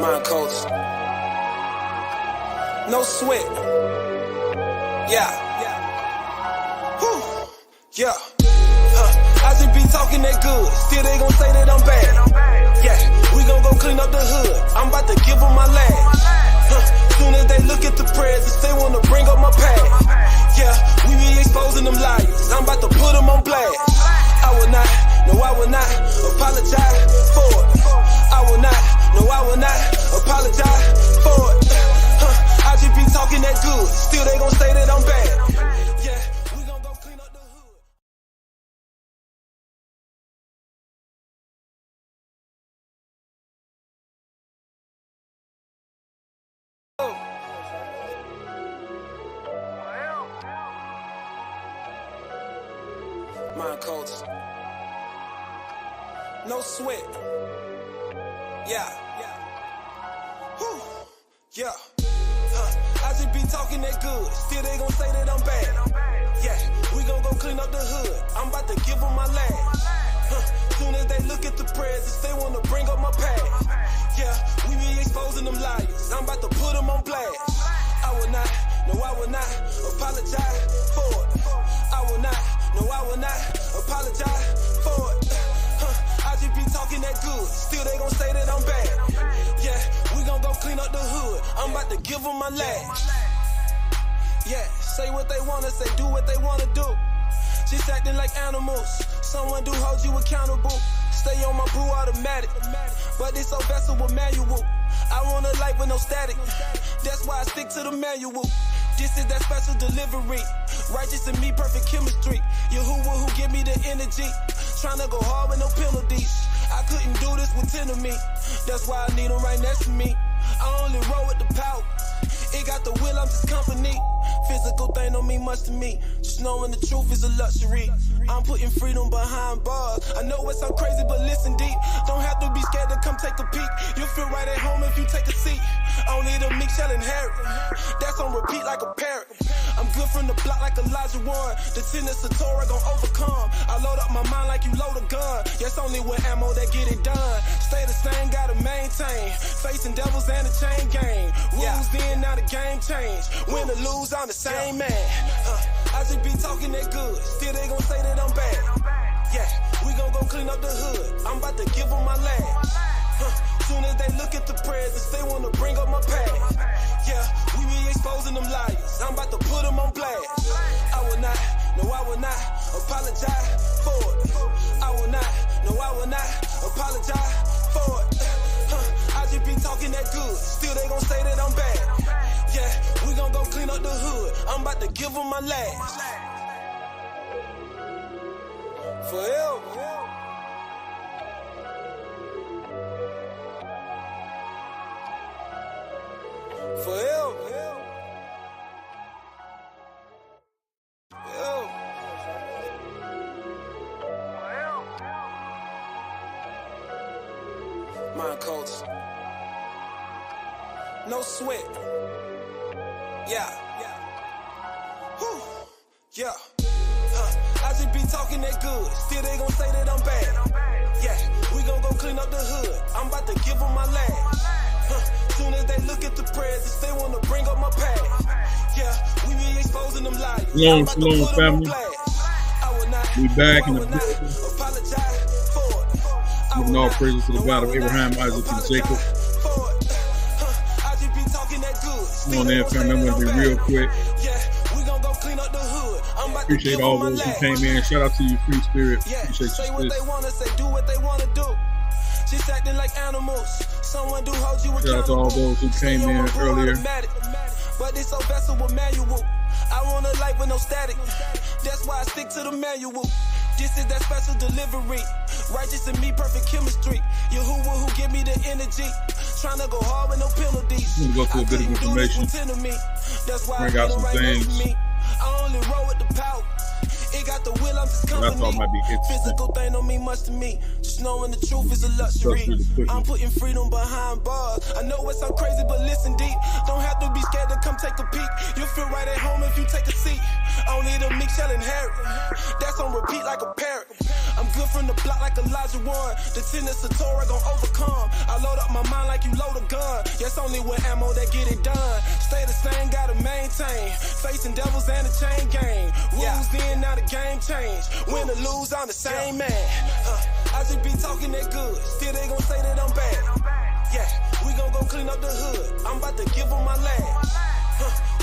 Mind coats. No sweat. Yeah. Whew. Yeah. I just be talking that good. Still they gon' say that I'm bad. Yeah. We gon' go clean up the hood. I'm about to give them my last. Soon as they look at the presents, they wanna bring up my past. Yeah. We be exposing them liars. I'm about to put them on blast. I will not, no I will not apologize for it. I will not, no I will not apologize for it. I just be talking that good. Still they gon' say that I'm bad. Yeah, we gon' go clean up the hood. Mind coats. No sweat. Yeah. Whew. Yeah. I just be talking that good. Still they gon' say that I'm bad. Yeah. We gon' go clean up the hood. I'm about to give them my last. Soon as they look at the presents, they wanna bring up my past. Yeah. We be exposing them liars. I'm about to put them on blast. I will not, no I will not apologize for it. I will not, no I will not apologize for it. I just be talking that good. Still they gon' say that I'm bad. Yeah, we gon' go clean up the hood. I'm about to give them my last. Yeah, say what they wanna say, do what they wanna do. Just acting like animals. Someone do hold you accountable. Stay on my brew automatic, but this old vessel with manual. I want a life with no static. That's why I stick to the manual. This is that special delivery. Righteous and me, perfect chemistry. You who give me the energy. Tryna go hard with no penalties. I couldn't do this with 10 of me. That's why I need them right next to me. I only roll with the power. It got the will, I'm just company. Physical thing don't mean much to me. Just knowing the truth is a luxury. I'm putting freedom behind bars. I know it sounds crazy, but listen deep. Don't have to be scared to come take a peek. You'll feel right at home if you take a seat. Only the meek shall inherit. That's on repeat like a parrot. I'm good from the block like Elijah Warren. The tenets of Torah gon' overcome. I load up my mind like you load a gun. Yes, only with ammo that get it done. Stay the same, gotta maintain. Facing devils and a chain gang. Rules in, now the game change. Win or lose, I'm the same man. I just be talking that good. Still they gon' say that I'm bad. Yeah, we gon' go clean up the hood. I'm about to give them my last. Soon as they look at the presents, they wanna bring up my past. Yeah, we be exposing them liars. I'm about to put them on blast. I will not, no I will not apologize for it. I will not, no I will not apologize for it. I just be talking that good. Still they gon' say that I'm bad. Yeah, we gon' go clean up the hood. I'm about to give them my last. Forever. Forever. Mind coats. No sweat. Yeah. Whew. Yeah. I just be talking that good. Still they gon' say that I'm bad. Yeah. We gon' go clean up the hood. I'm about to give them my last. Soon as they look at the presents, they wanna bring up my past. Yeah, we be exposing them liars. Shalom, family. We back in the building. Giving all praises to the God of Abraham, Isaac, and Jacob. Come on in, family. I'm gonna be real quick. Appreciate all those who came in. Shout out to you, Free Spirit. Appreciate you, sis. Do what they wanna do. Just acting like animals. Someone do hold you accountable. Shout out to all those who came in earlier. But this old vessel with manual. I want a life with no static. That's why I stick to the manual. This is that special delivery. Righteous and me, perfect chemistry. You who give me the energy. Tryna go hard with no penalties. I'm gonna go through a bit of information. That's why bring out some things. I only roll with the power. It got the will, I'm just company. I thought might be interesting. Physical thing don't mean much to me. Just knowing the truth is a luxury. I'm putting freedom behind bars. I know it sounds crazy, but listen deep. Don't have to be scared to come take a peek. You'll feel right at home if you take a seat. Only the meek shall inherit. That's on repeat like a parrot. I'm good from the block like Elijah Warren. The tenets of Torah gon' overcome. I load up my mind like you load a a gun. Yes, only with ammo that get it done. Stay the same, gotta maintain. Facing devils and a chain gang. Rules in, now the game change. Win or lose, I'm the same man. I just be talking that good. Still they gon' say that I'm bad. Yeah, we gon' go clean up the hood. I'm about to give them my last.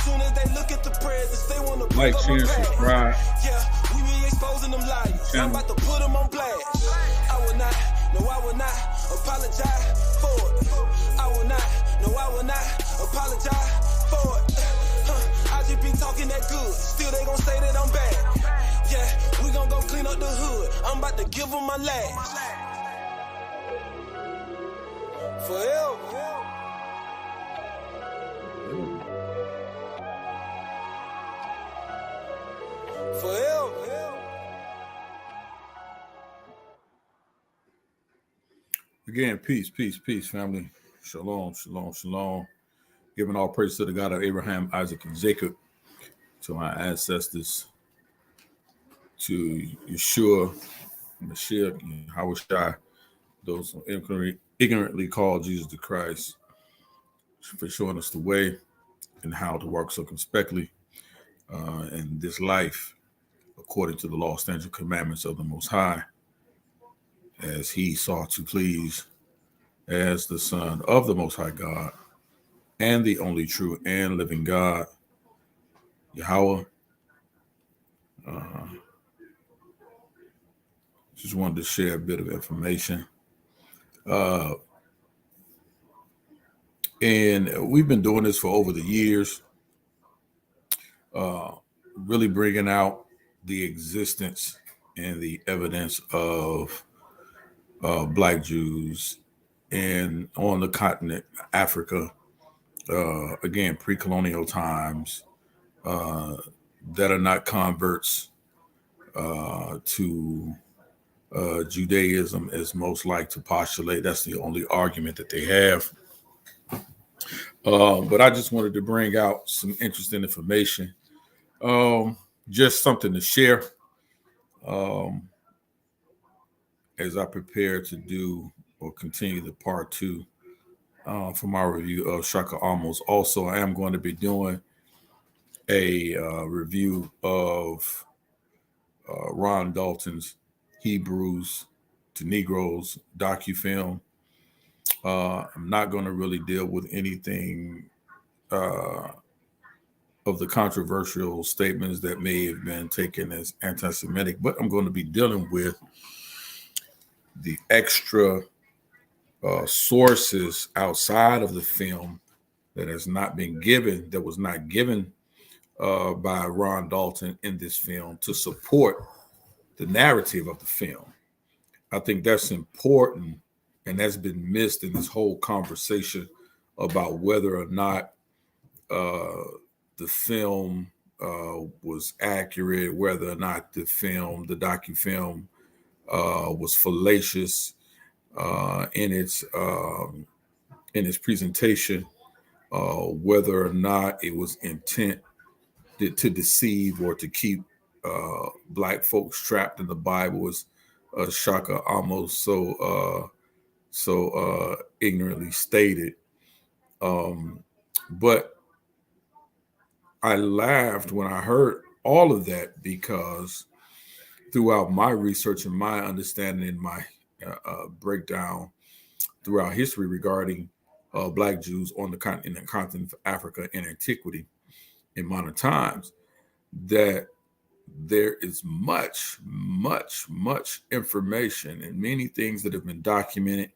Soon as they look at the presents, they wanna break up my past. Yeah, we be exposing them liars. I'm about to put them on blast. I will not apologize for it. I will not apologize for it. I just be talking that good. Still they gon' say that I'm bad. Yeah, we gon' go clean up the hood. I'm about to give them my last. Forever. Again, peace, family. Shalom. Giving all praise to the God of Abraham, Isaac, and Jacob, to my ancestors, to Yeshua, Mashiach, and Hawashai, those who ignorantly call Jesus the Christ, for showing us the way and how to work circumspectly in this life, according to the law, statutes, and commandments of the Most High, as he sought to please as the Son of the Most High God and the only true and living God, Yahweh. Just wanted to share a bit of information. And we've been doing this for over the years, really bringing out the existence and the evidence of Black Jews and on the continent, Africa, again, pre-colonial times, that are not converts to Judaism, as most like to postulate. That's the only argument that they have. But I just wanted to bring out some interesting information, just something to share as I prepare to do or continue the part 2 from our review of Shaka Amos. Also, I am going to be doing a review of Ron Dalton's Hebrews to Negroes docufilm. I'm not going to really deal with anything of the controversial statements that may have been taken as anti-Semitic, but I'm going to be dealing with the extra sources outside of the film that has not been given, that was not given by Ron Dalton in this film to support the narrative of the film. I think that's important, and that's been missed in this whole conversation about whether or not the film was accurate, whether or not the docufilm was fallacious in its presentation, whether or not it was intent to deceive or to keep Black folks trapped in the Bible, as Shaka Amos so ignorantly stated. But I laughed when I heard all of that, because throughout my research and my understanding and my breakdown throughout history regarding Black Jews on the continent of Africa in antiquity, in modern times, that there is much information and many things that have been documented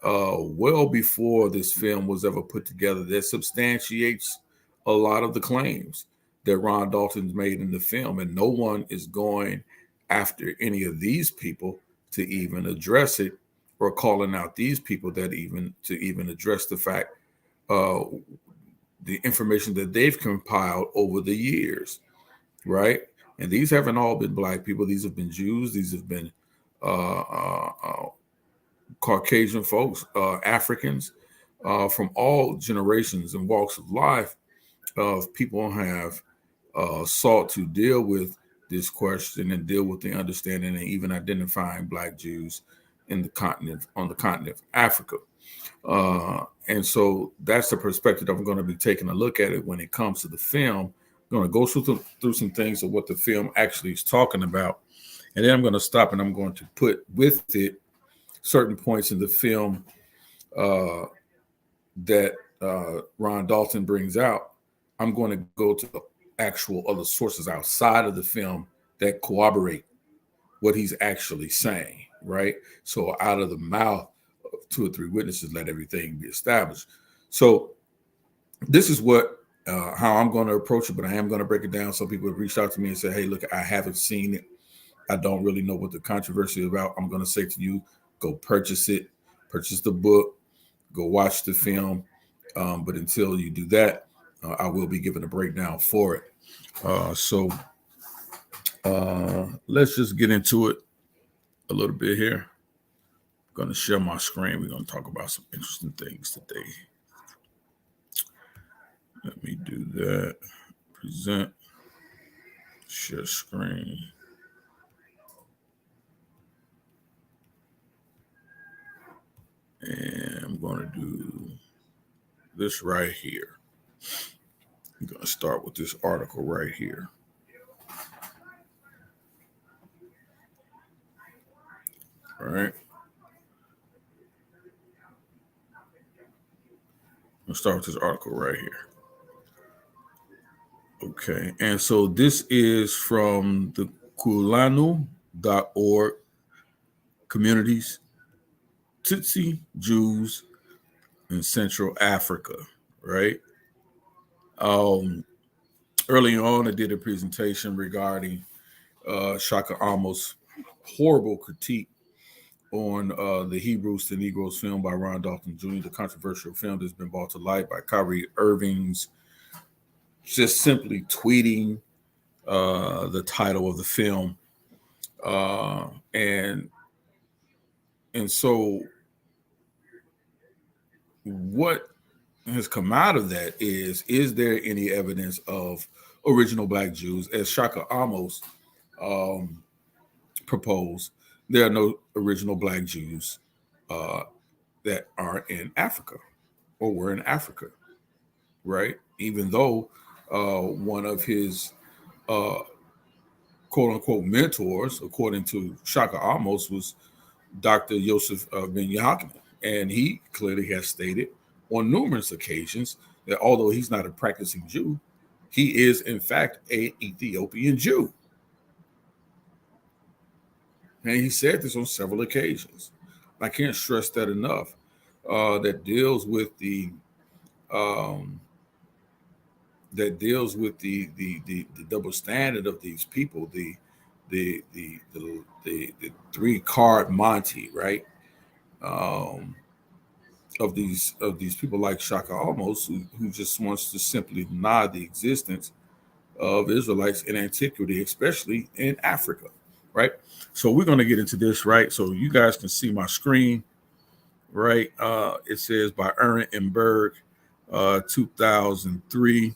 well before this film was ever put together that substantiates a lot of the claims that Ron Dalton's made in the film. And no one is going after any of these people to even address it, or calling out these people that even address the fact, the information that they've compiled over the years, right? And these haven't all been Black people. These have been Jews. These have been Caucasian folks, Africans, from all generations and walks of life. People have sought to deal with this question and deal with the understanding and even identifying Black Jews in the continent, on the continent of Africa. And so that's the perspective I'm going to be taking a look at it when it comes to the film. I'm going to go through some things of what the film actually is talking about. And then I'm going to stop and I'm going to put with it certain points in the film that Ron Dalton brings out. I'm going to go to actual other sources outside of the film that corroborate what he's actually saying, right? So out of the mouth of 2 or 3 witnesses, let everything be established. So this is how I'm going to approach it, but I am going to break it down. Some people have reached out to me and said, hey, look, I haven't seen it. I don't really know what the controversy is about. I'm going to say to you, go purchase it, purchase the book, go watch the film. But until you do that, I will be giving a breakdown for it. So let's just get into it a little bit here. I'm going to share my screen. We're going to talk about some interesting things today. Let me do that. Present, share screen. And I'm going to do this right here. I'm going to start with this article right here. All right. Let's start with this article right here. Okay. And so this is from the kulanu.org communities, TUTSI Jews in Central Africa, right? Early on, I did a presentation regarding Shaka Amos' horrible critique on the Hebrews to Negroes film by Ron Dalton Jr., the controversial film that's been brought to light by Kyrie Irving's just simply tweeting the title of the film. And so what has come out of that is there any evidence of original Black Jews? As Shaka Amos proposed, there are no original Black Jews that are in Africa or were in Africa, right? Even though one of his quote unquote mentors, according to Shaka Amos, was Dr. Yosef Ben Yochanan. And he clearly has stated on numerous occasions that although he's not a practicing Jew, he is in fact an Ethiopian Jew. And he said this on several occasions. I can't stress that enough. That deals with the double standard of these people, the 3-card Monty, right? Of these people like Shaka Amos, who just wants to simply deny the existence of Israelites in antiquity, especially in Africa, right? So we're going to get into this, right? So you guys can see my screen, right? It says by Aaron and Berg, 2003.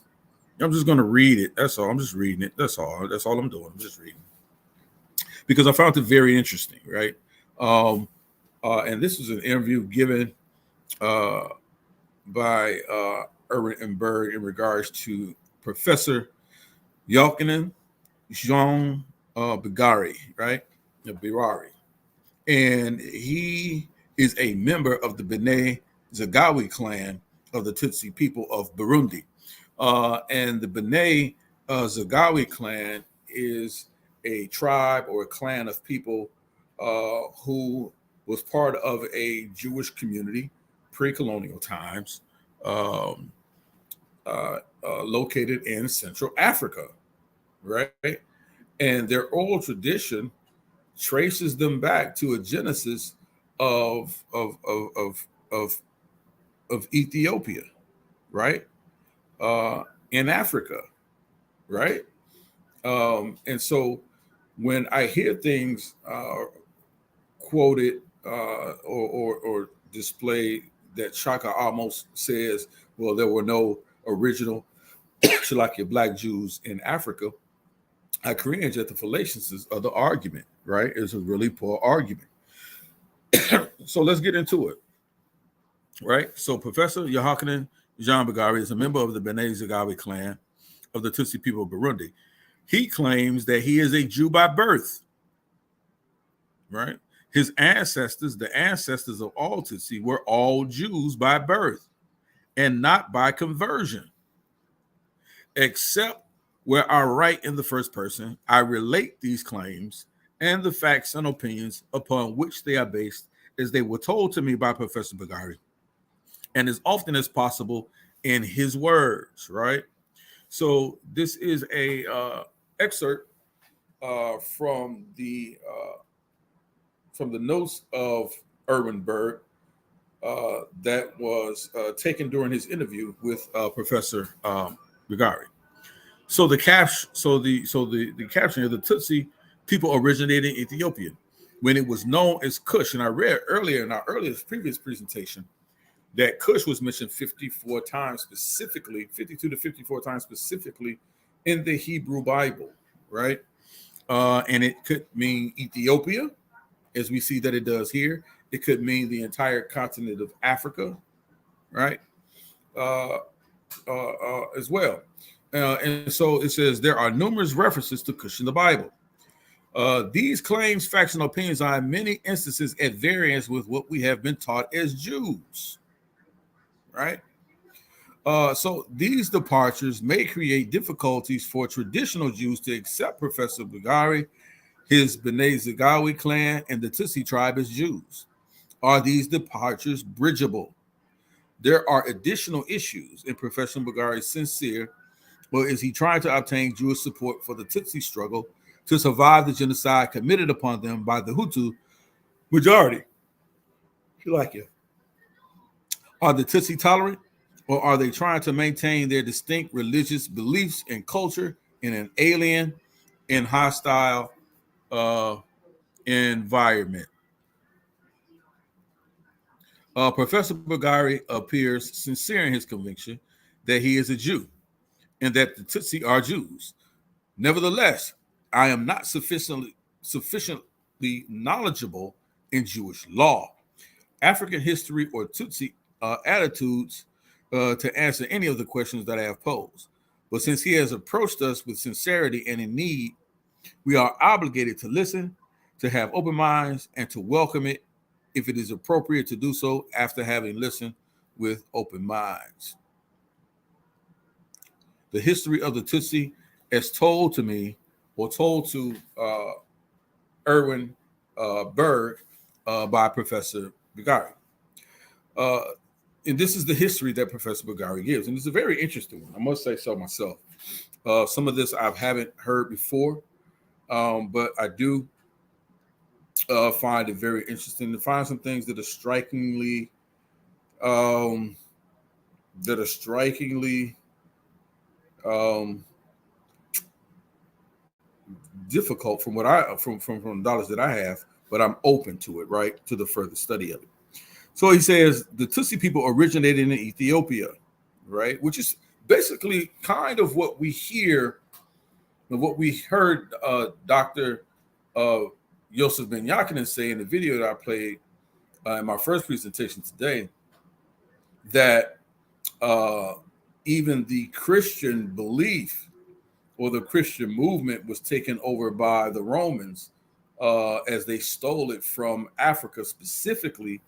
I'm just going to read it. That's all. I'm just reading it. That's all. That's all I'm doing. I'm just reading because I found it very interesting, right? And this is an interview given by Erwin and Berg in regards to Professor Yochanan Jean Bigari, right? Birari. And he is a member of the Bene Zagawi clan of the Tutsi people of Burundi. And the Bene Zagawi clan is a tribe or a clan of people who was part of a Jewish community pre-colonial times, located in Central Africa, right? And their oral tradition traces them back to a genesis of Ethiopia, right? In Africa, right? And so when I hear things quoted or displayed that Shaka almost says, well, there were no original Black Jews in Africa, I cringe at the fallaciousness of the argument, right? It's a really poor argument. So let's get into it. right? So Professor Yohanan Jean Bagari is a member of the Bene Zagawi clan of the Tutsi people of Burundi. He claims that he is a Jew by birth, right? His ancestors, the ancestors of all Tutsi, were all Jews by birth and not by conversion, except where I write in the first person, I relate these claims and the facts and opinions upon which they are based as they were told to me by Professor Bagari, and as often as possible in his words, right? So this is a excerpt from the notes of Erwin Berg that was taken during his interview with Professor Bagari. So the caption of the Tutsi people originated in Ethiopia when it was known as Kush. And I read earlier in our previous presentation that Kush was mentioned 54 times specifically, 52 to 54 times specifically in the Hebrew Bible, right? And it could mean Ethiopia, as we see that it does here. It could mean the entire continent of Africa, right? As well. And so it says there are numerous references to Cush in the Bible. These claims, facts, and opinions are in many instances at variance with what we have been taught as Jews, right? So these departures may create difficulties for traditional Jews to accept Professor Bagari, his Bene Zagawi clan, and the Tutsi tribe as Jews. Are these departures bridgeable? There are additional issues in Professor Bagari's sincere, or is he trying to obtain Jewish support for the Tutsi struggle to survive the genocide committed upon them by the Hutu majority? You like it? Are the Tutsi tolerant, or are they trying to maintain their distinct religious beliefs and culture in an alien and hostile environment? Professor Bagari appears sincere in his conviction that he is a Jew and that the Tutsi are Jews. Nevertheless, I am not sufficiently knowledgeable in Jewish law, African history, or Tutsi attitudes to answer any of the questions that I have posed. But since he has approached us with sincerity and in need, we are obligated to listen, to have open minds, and to welcome it if it is appropriate to do so after having listened with open minds. The history of the Tutsi, as told to me, or told to Erwin Berg by Professor Bagari. And this is the history that Professor Bagari gives. And it's a very interesting one. I must say so myself. Some of this I haven't heard before, but I do find it very interesting to find some things that are strikingly difficult from what from knowledge that I have, but I'm open to it, right, to the further study of it. So he says the Tutsi people originated in Ethiopia, right, which is basically kind of what we hear, what we heard Dr. Yosef Ben Yakinen say in the video that I played in my first presentation today, that even the Christian belief or the Christian movement was taken over by the Romans as they stole it from Africa, specifically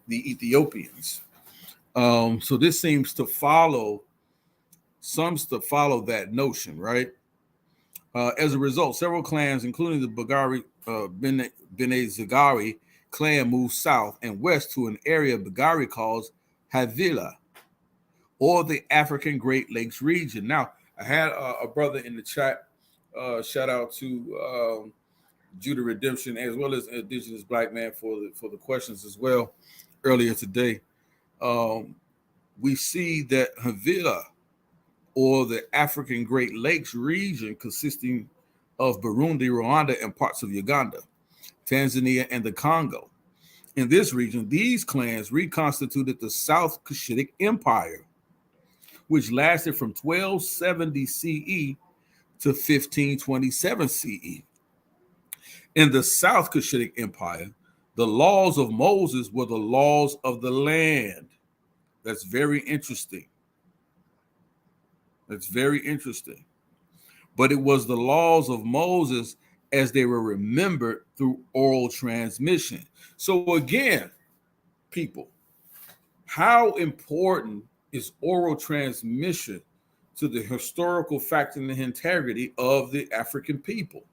the Ethiopians. So this seems to follow that notion, right? As a result, several clans, including the Bagari Bene Zagawi clan, moved south and west to an area Bagari calls Havila, or the African Great Lakes region. Now, I had a brother in the chat, shout out to Judah Redemption, as well as Indigenous Black Man for the questions as well earlier today. We see that Havila, or the African Great Lakes region, consisting of Burundi, Rwanda, and parts of Uganda, Tanzania, and the Congo. In this region, these clans reconstituted the South Cushitic Empire, which lasted from 1270 CE to 1527 CE. In the South Cushitic Empire, the laws of Moses were the laws of the land, That's very interesting. That's very interesting. But it was the laws of Moses as they were remembered through oral transmission. So again, people, how important is oral transmission to the historical fact and the integrity of the African people?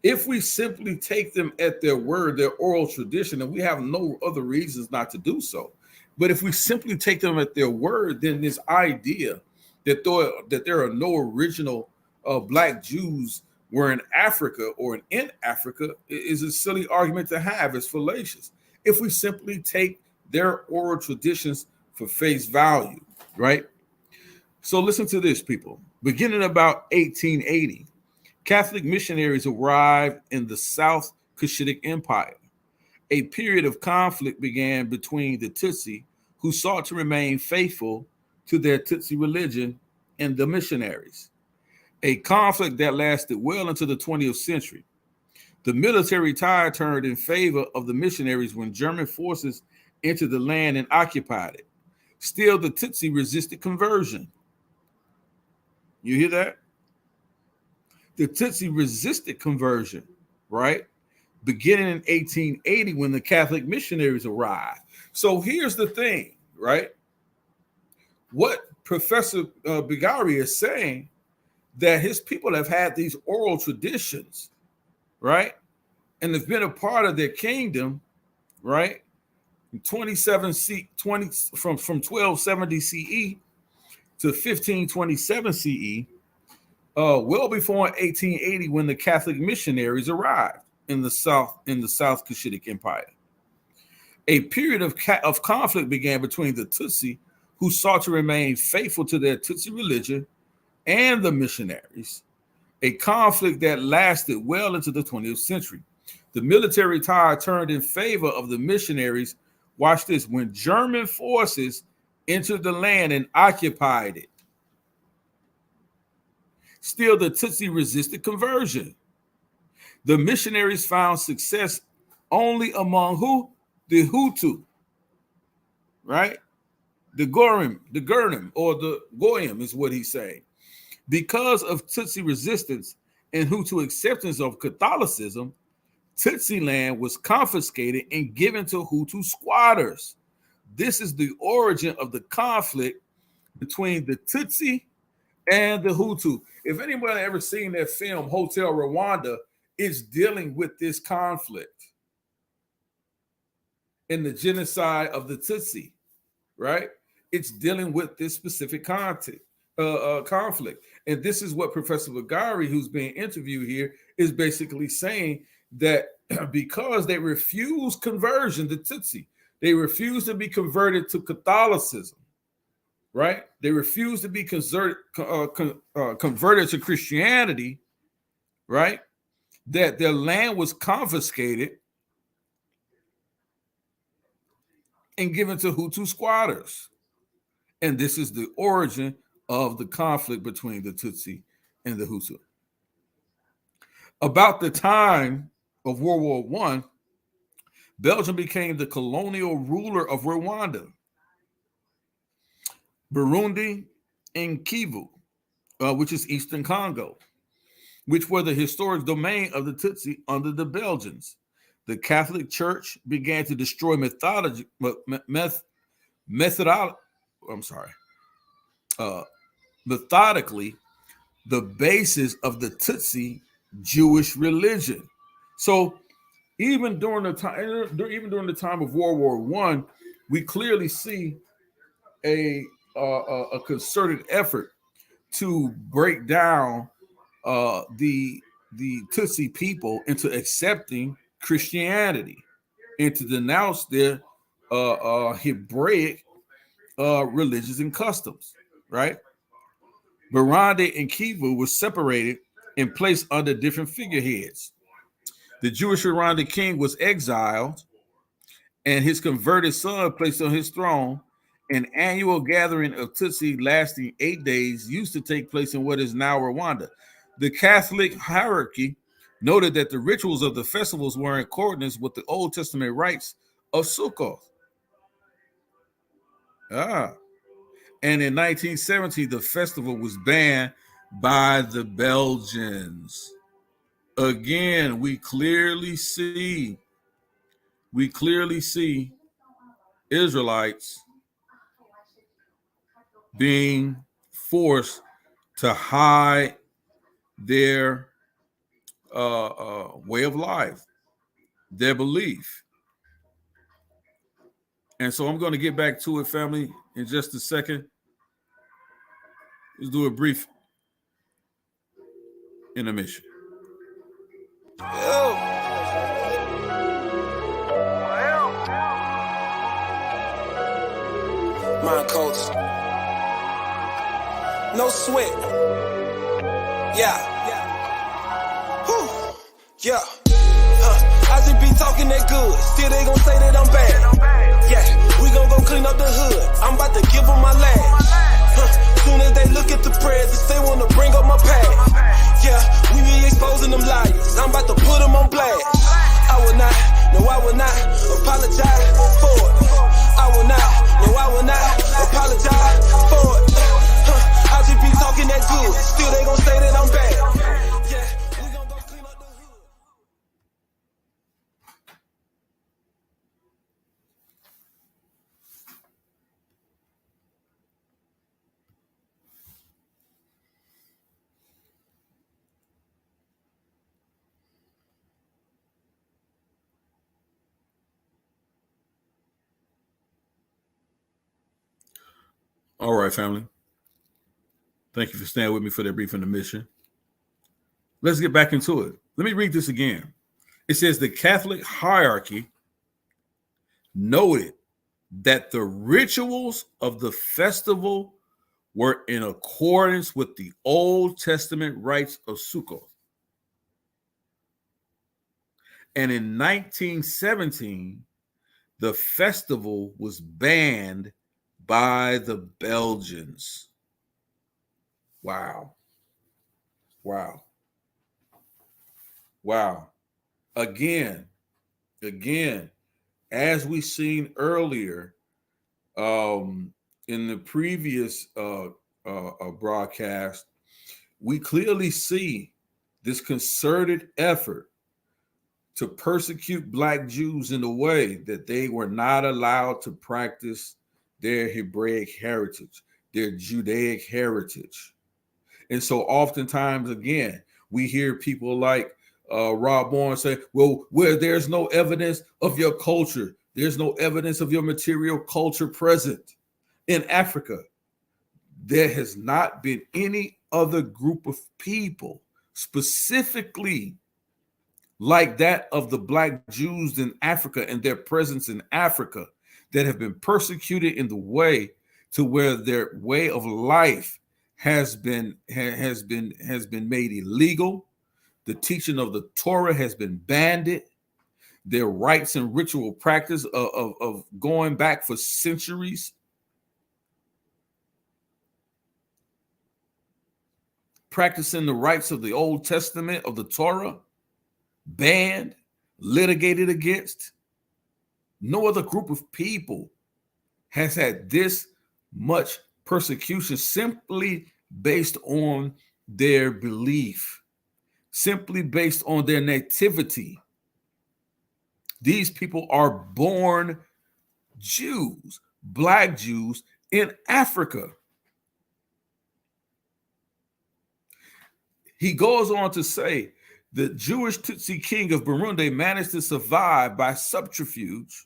If we simply take them at their word, their oral tradition, and we have no other reasons not to do so, but if we simply take them at their word, then this idea that there are no original Black Jews were in Africa or in Africa is a silly argument to have. It's fallacious. If we simply take their oral traditions for face value, right? So listen to this, people. Beginning about 1880, Catholic missionaries arrived in the South Cushitic Empire. A period of conflict began between the Tutsi, who sought to remain faithful to their Tutsi religion, and the missionaries. A conflict that lasted well into the 20th century. The military tide turned in favor of the missionaries when German forces entered the land and occupied it. Still, the Tutsi resisted conversion. You hear that? The Tutsi resisted conversion, right? Beginning in 1880 when the Catholic missionaries arrived. So here's the thing, right? What Professor Bigari is saying, that his people have had these oral traditions, right? And they've been a part of their kingdom, right? From 1270 CE to 1527 CE, well before 1880 when the Catholic missionaries arrived in the South Cushitic Empire. A period of conflict began between the Tutsi, who sought to remain faithful to their Tutsi religion, and the missionaries, a conflict that lasted well into the 20th century. The military tide turned in favor of the missionaries, watch this, when German forces entered the land and occupied it. Still, the Tutsi resisted conversion. The missionaries found success only among who? The Hutu, right? The Gurnim, or the Goyim is what he's saying. Because of Tutsi resistance and Hutu acceptance of Catholicism, Tutsi land was confiscated and given to Hutu squatters. This is the origin of the conflict between the Tutsi and the Hutu. If anyone ever seen that film, Hotel Rwanda, it's dealing with this conflict in the genocide of the Tutsi, right? It's dealing with this specific conflict. And this is what Professor Bagari, who's being interviewed here, is basically saying, that because they refuse conversion, the Tutsi, they refuse to be converted to Catholicism, right? They refuse to be converted to Christianity, right? That their land was confiscated and given to Hutu squatters. And this is the origin of the conflict between the Tutsi and the Hutu. About the time of World War I, Belgium became the colonial ruler of Rwanda, Burundi, and Kivu, which is Eastern Congo, which were the historic domain of the Tutsi under the Belgians. The Catholic Church began to destroy methodically the basis of the Tutsi Jewish religion. So even during the time of World War I, we clearly see a concerted effort to break down the Tutsi people into accepting Christianity and to denounce their Hebraic religions and customs, right? Burundi and Kivu were separated and placed under different figureheads. The Jewish Rwanda king was exiled, and his converted son placed on his throne. An annual gathering of Tutsi lasting 8 days used to take place in what is now Rwanda. The Catholic hierarchy noted that the rituals of the festivals were in accordance with the Old Testament rites of Sukkot, And in 1970, the festival was banned by the Belgians. Again, we clearly see Israelites being forced to hide their way of life, their belief. And so I'm going to get back to it, family, in just a second. Let's do a brief intermission. Mind coats. No sweat. Yeah. Whew. Yeah. I just be talking that good. Still they gon' say that I'm bad. Yeah. We gon' go clean up the hood. I'm about to give them my last. Soon as they look at the presents, they wanna bring up my past. Yeah. We be exposing them liars. I'm about to put them on blast. I will not apologize for it. I will not apologize for it. I just be talking that good. Still they gon' say that I'm bad. Yeah, we gon' go clean up the hood. All right, family. Thank you for staying with me for that brief intermission. Let's get back into it. Let me read this again. It says the Catholic hierarchy noted that the rituals of the festival were in accordance with the Old Testament rites of Sukkot. And in 1917, the festival was banned by the Belgians. Wow. Again, as we seen earlier in the previous broadcast, we clearly see this concerted effort to persecute Black Jews in a way that they were not allowed to practice their Hebraic heritage, their Judaic heritage. And so oftentimes, again, we hear people like Rob Bourne say, well, where there's no evidence of your culture, there's no evidence of your material culture present in Africa. There has not been any other group of people specifically like that of the Black Jews in Africa and their presence in Africa that have been persecuted in the way to where their way of life has been made illegal. The teaching of the Torah has been banned. Their rites and ritual practice of going back for centuries. Practicing the rites of the Old Testament, of the Torah, banned, litigated against. No other group of people has had this much persecution simply based on their belief, simply based on their nativity. These people are born Jews, Black Jews in Africa. He goes on to say, the Jewish Tutsi king of Burundi managed to survive by subterfuge.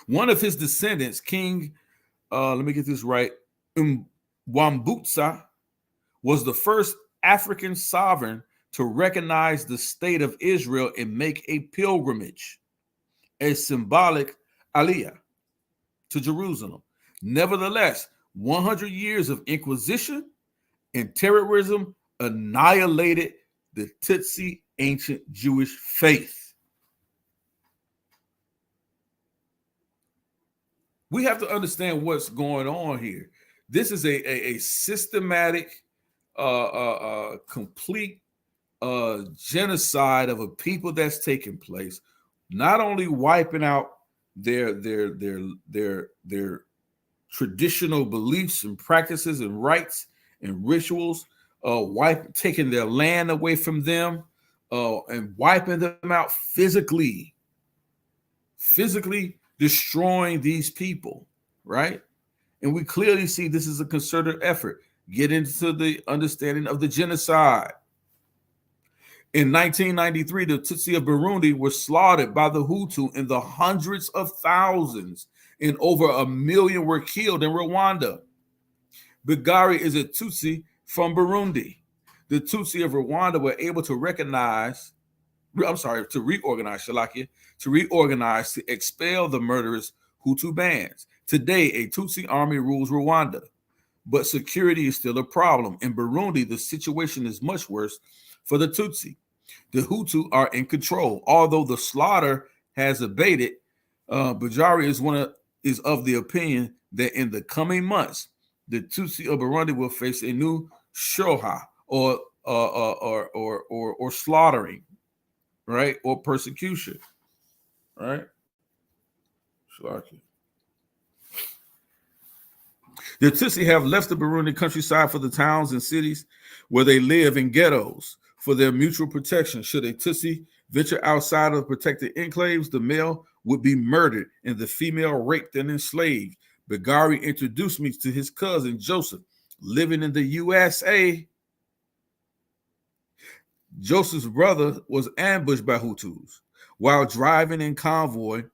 One of his descendants, King, let me get this right, Mwambutsa, was the first African sovereign to recognize the state of Israel and make a pilgrimage, a symbolic aliyah to Jerusalem. Nevertheless, 100 years of inquisition and terrorism annihilated the Tutsi ancient Jewish faith. We have to understand what's going on here. This is a systematic, complete genocide of a people that's taking place, not only wiping out their traditional beliefs and practices and rites and rituals, taking their land away from them, and wiping them out physically destroying these people, right? And we clearly see this is a concerted effort. Get into the understanding of the genocide. In 1993, the Tutsi of Burundi were slaughtered by the Hutu in the hundreds of thousands, and over 1 million were killed in Rwanda. Bigari is a Tutsi from Burundi. The Tutsi of Rwanda were able to reorganize, to expel the murderous Hutu bands. Today, a Tutsi army rules Rwanda, but security is still a problem. In Burundi, the situation is much worse for the Tutsi. The Hutu are in control. Although the slaughter has abated, Bajari is of the opinion that in the coming months, the Tutsi of Burundi will face a new shoha, or slaughtering, right, or persecution, right? The Tutsi have left the Burundi countryside for the towns and cities where they live in ghettos for their mutual protection. Should a Tutsi venture outside of protected enclaves, the male would be murdered and the female raped and enslaved. Bigari introduced me to his cousin Joseph, living in the USA. Joseph's brother was ambushed by Hutus while driving in convoy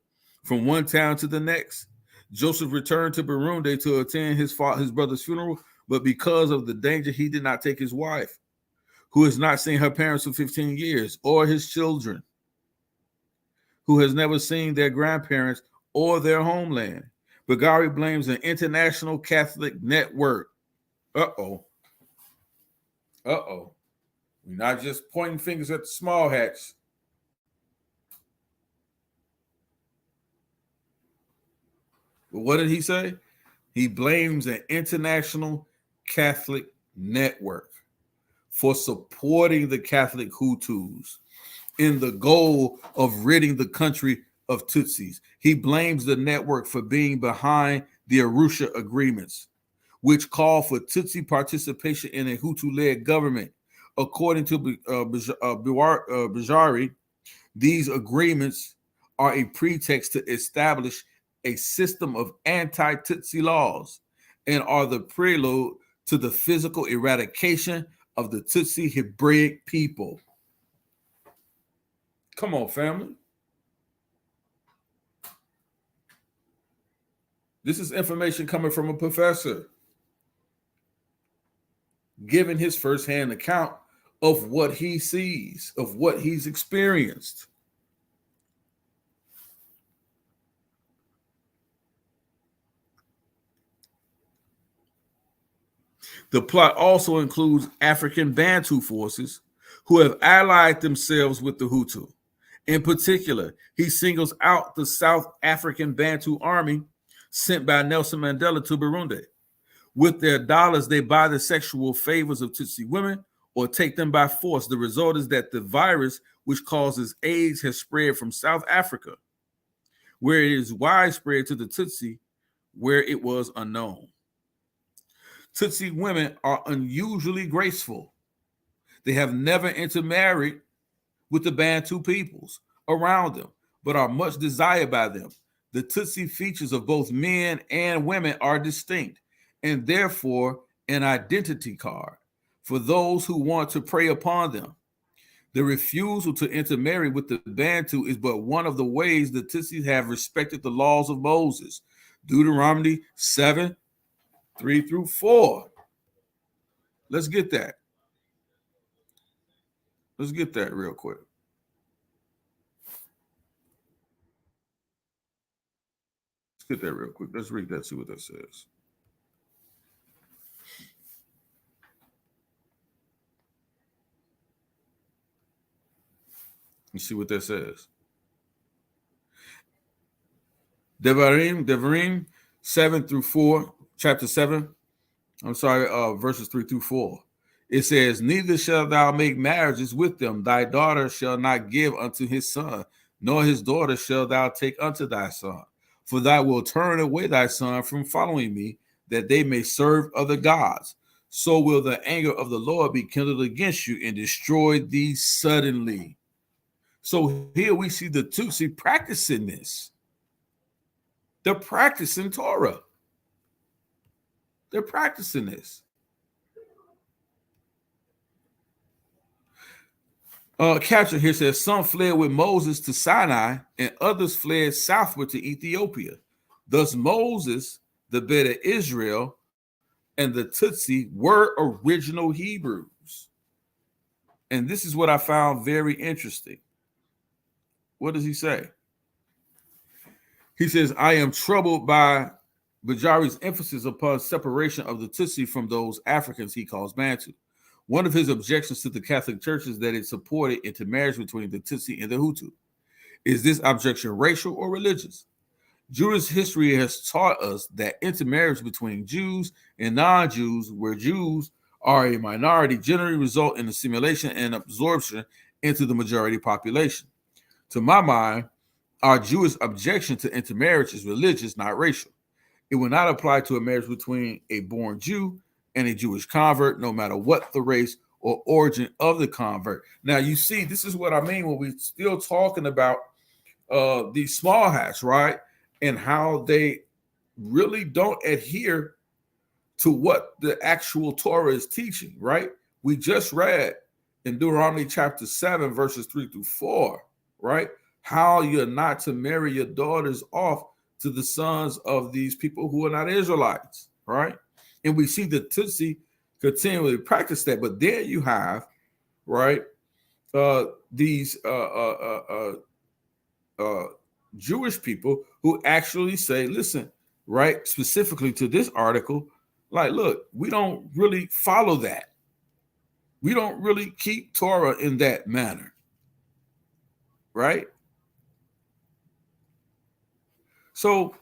from one town to the next. Joseph returned to Burundi to attend his brother's funeral, but because of the danger, he did not take his wife, who has not seen her parents for 15 years, or his children, who has never seen their grandparents or their homeland. Bigari blames an international Catholic network. Uh-oh. We're not just pointing fingers at the small hats. But what did he say? He blames an international Catholic network for supporting the Catholic Hutus in the goal of ridding the country of Tutsis. He blames the network for being behind the Arusha agreements, which call for Tutsi participation in a Hutu-led government. According to Bajari, these agreements are a pretext to establish a system of anti-Tutsi laws and are the prelude to the physical eradication of the Tutsi Hebraic people. Come on, family. This is information coming from a professor, giving his firsthand account of what he sees, of what he's experienced. The plot also includes African Bantu forces who have allied themselves with the Hutu. In particular, he singles out the South African Bantu army sent by Nelson Mandela to Burundi. With their dollars, they buy the sexual favors of Tutsi women or take them by force. The result is that the virus which causes AIDS has spread from South Africa, where it is widespread, to the Tutsi, where it was unknown. Tutsi women are unusually graceful. They have never intermarried with the Bantu peoples around them, but are much desired by them. The Tutsi features of both men and women are distinct, and therefore an identity card for those who want to prey upon them. The refusal to intermarry with the Bantu is but one of the ways the Tutsis have respected the laws of Moses. Deuteronomy 7:3-4. Let's get that. Let's get that real quick. Let's read that, see what that says. You see what that says. Devarim 7-4, chapter 7. Verses 3-4. It says, neither shalt thou make marriages with them. Thy daughter shall not give unto his son, nor his daughter shall thou take unto thy son. for thou wilt turn away thy son from following me, that they may serve other gods. So will the anger of the Lord be kindled against you and destroy thee suddenly. So here we see the Tutsi practicing this. They're practicing Torah. They're practicing this. Capture here says, some fled with Moses to Sinai and others fled southward to Ethiopia. Thus Moses, the Beta Israel, and the Tutsi were original Hebrews. And this is what I found very interesting. What does he say? He says, I am troubled by Bajari's emphasis upon separation of the Tutsi from those Africans he calls Bantu. One of his objections to the Catholic Church is that it supported intermarriage between the Tutsi and the Hutu. Is this objection racial or religious? Jewish history has taught us that intermarriage between Jews and non-Jews, where Jews are a minority, generally result in assimilation and absorption into the majority population. To my mind, our Jewish objection to intermarriage is religious, not racial. It will not apply to a marriage between a born Jew and a Jewish convert, no matter what the race or origin of the convert. Now, you see, this is what I mean when we're still talking about these small hats, right? And how they really don't adhere to what the actual Torah is teaching, right? We just read in Deuteronomy chapter 7, verses 3-4, right? How you're not to marry your daughters off to the sons of these people who are not Israelites, right? And we see the Tutsi continually practice that. But there you have, right, these Jewish people who actually say, listen, right, specifically to this article, like, look, we don't really follow that. We don't really keep Torah in that manner, right? So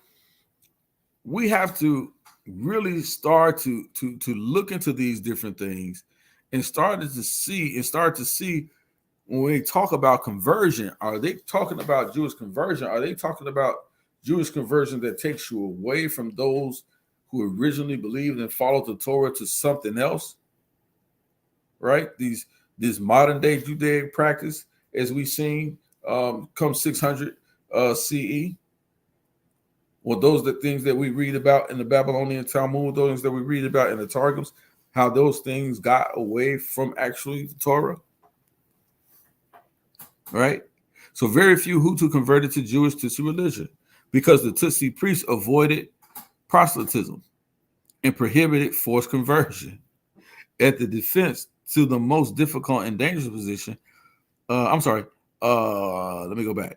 we have to really start to look into these different things and start to see when we talk about conversion, are they talking about Jewish conversion? Are they talking about Jewish conversion that takes you away from those who originally believed and followed the Torah to something else? Right? This modern day Judaic practice, as we've seen, come 600 CE. Well, those are the things that we read about in the Babylonian Talmud, those things that we read about in the Targums, how those things got away from actually the Torah. Right? So very few Hutu converted to Jewish Tutsi religion because the Tutsi priests avoided proselytism and prohibited forced conversion. At the defense to the most difficult and dangerous position, let me go back.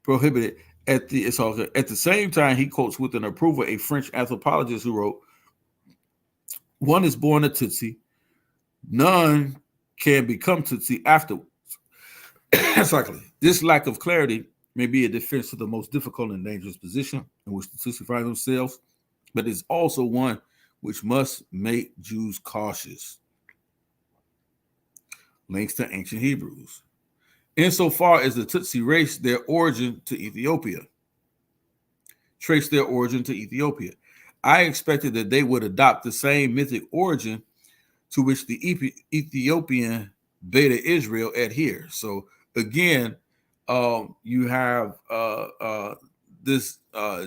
Prohibited at the same time, he quotes with an approval a French anthropologist who wrote, "One is born a Tutsi, none can become Tutsi afterwards." Exactly. This lack of clarity may be a defense to the most difficult and dangerous position in which the Tutsi find themselves, but it's also one which must make Jews cautious. Links to ancient Hebrews. Insofar as the Tutsi trace their origin to Ethiopia, I expected that they would adopt the same mythic origin to which the Ethiopian Beta Israel adhere. So again, you have this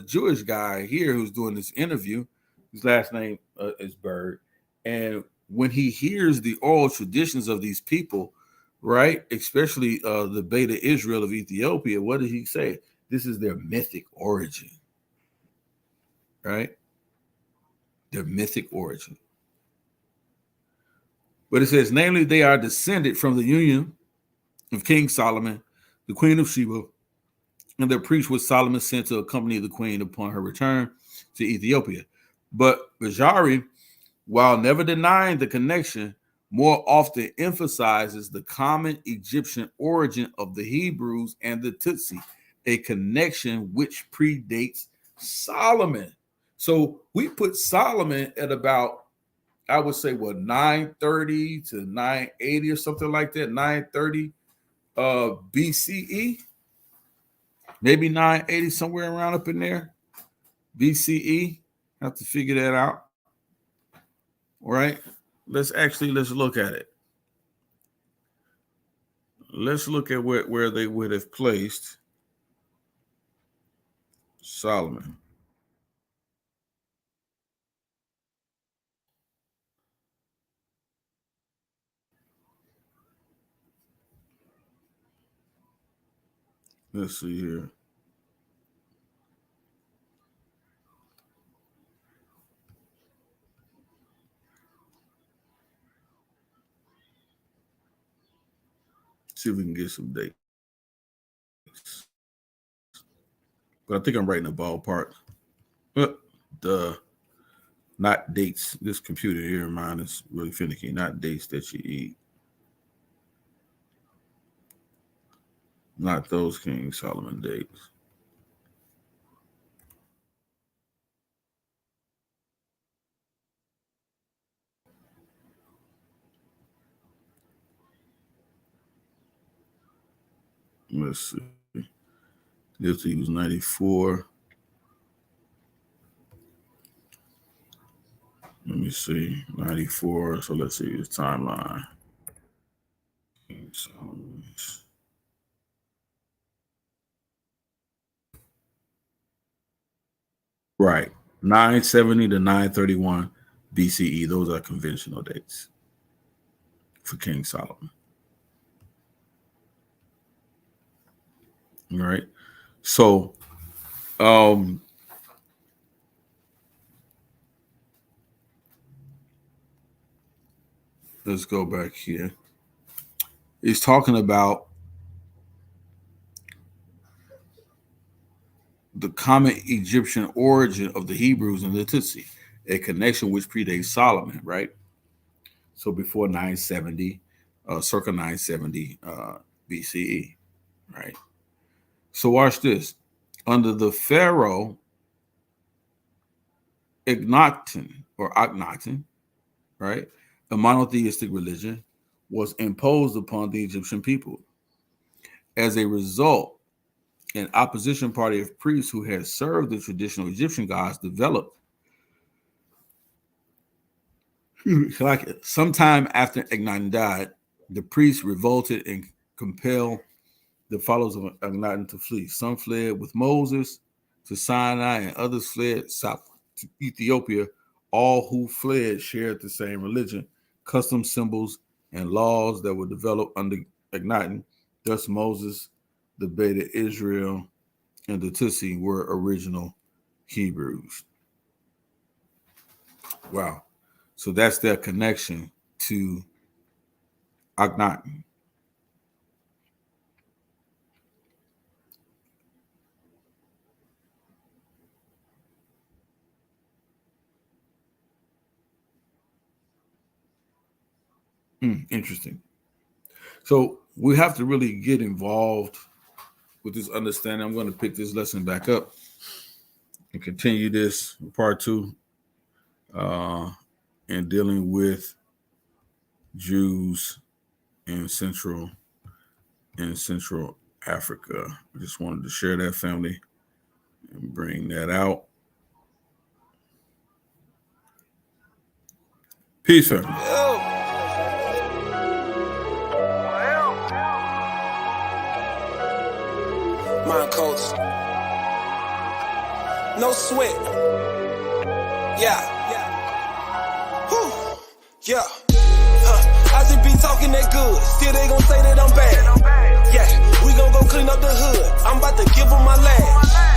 Jewish guy here who's doing this interview. His last name is Bird. And when he hears the oral traditions of these people, right, especially the Beta Israel of Ethiopia, what did he say? This is their mythic origin, right? Their mythic origin. But it says, namely, they are descended from the union of King Solomon, the Queen of Sheba, and their priest was Solomon sent to accompany the queen upon her return to Ethiopia. But Bajari, while never denying the connection, more often emphasizes the common Egyptian origin of the Hebrews and the Tutsi, a connection which predates Solomon. So we put Solomon at about, I would say, 930 to 980 or something like that, 930 BCE. maybe 980, somewhere around up in there. BCE. Have to figure that out. All right. Let's look at it. Let's look at where they would have placed Solomon. Let's see here. See if we can get some dates. But I think I'm right in the ballpark. Not dates. This computer here of mine is really finicky. Not dates that you eat. Not those King Solomon dates. Let's see. This he was 94. Let me see. 94. So let's see his timeline. King Solomon. Right. 970 to 931 BCE. Those are conventional dates for King Solomon. All right. So, let's go back here. He's talking about the common Egyptian origin of the Hebrews and the TUTSI, a connection which predates Solomon, right? So before 970, circa 970 BCE, right? So watch this. Under the Pharaoh IKNATON, right? A monotheistic religion was imposed upon the Egyptian people. As a result, an opposition party of priests who had served the traditional Egyptian gods developed. Like sometime after Akhenaten died, the priests revolted and compelled the followers of Akhenaten to flee. Some fled with Moses to Sinai, and others fled south to Ethiopia. All who fled shared the same religion, customs, symbols, and laws that were developed under Akhenaten. Thus, Moses, the Beta Israel, and the TUTSI were original Hebrews. Wow. So that's their connection to Akhenaten. Interesting. So we have to really get involved with this understanding. I'm going to pick this lesson back up and continue this part 2 and dealing with Jews in Central Africa. I just wanted to share that, family, and bring that out. Peace, family. Mind coats. No sweat. Yeah. Whew. Yeah. I just be talking that good. Still they gon' say that I'm bad. Yeah. We gon' go clean up the hood. I'm about to give them my last.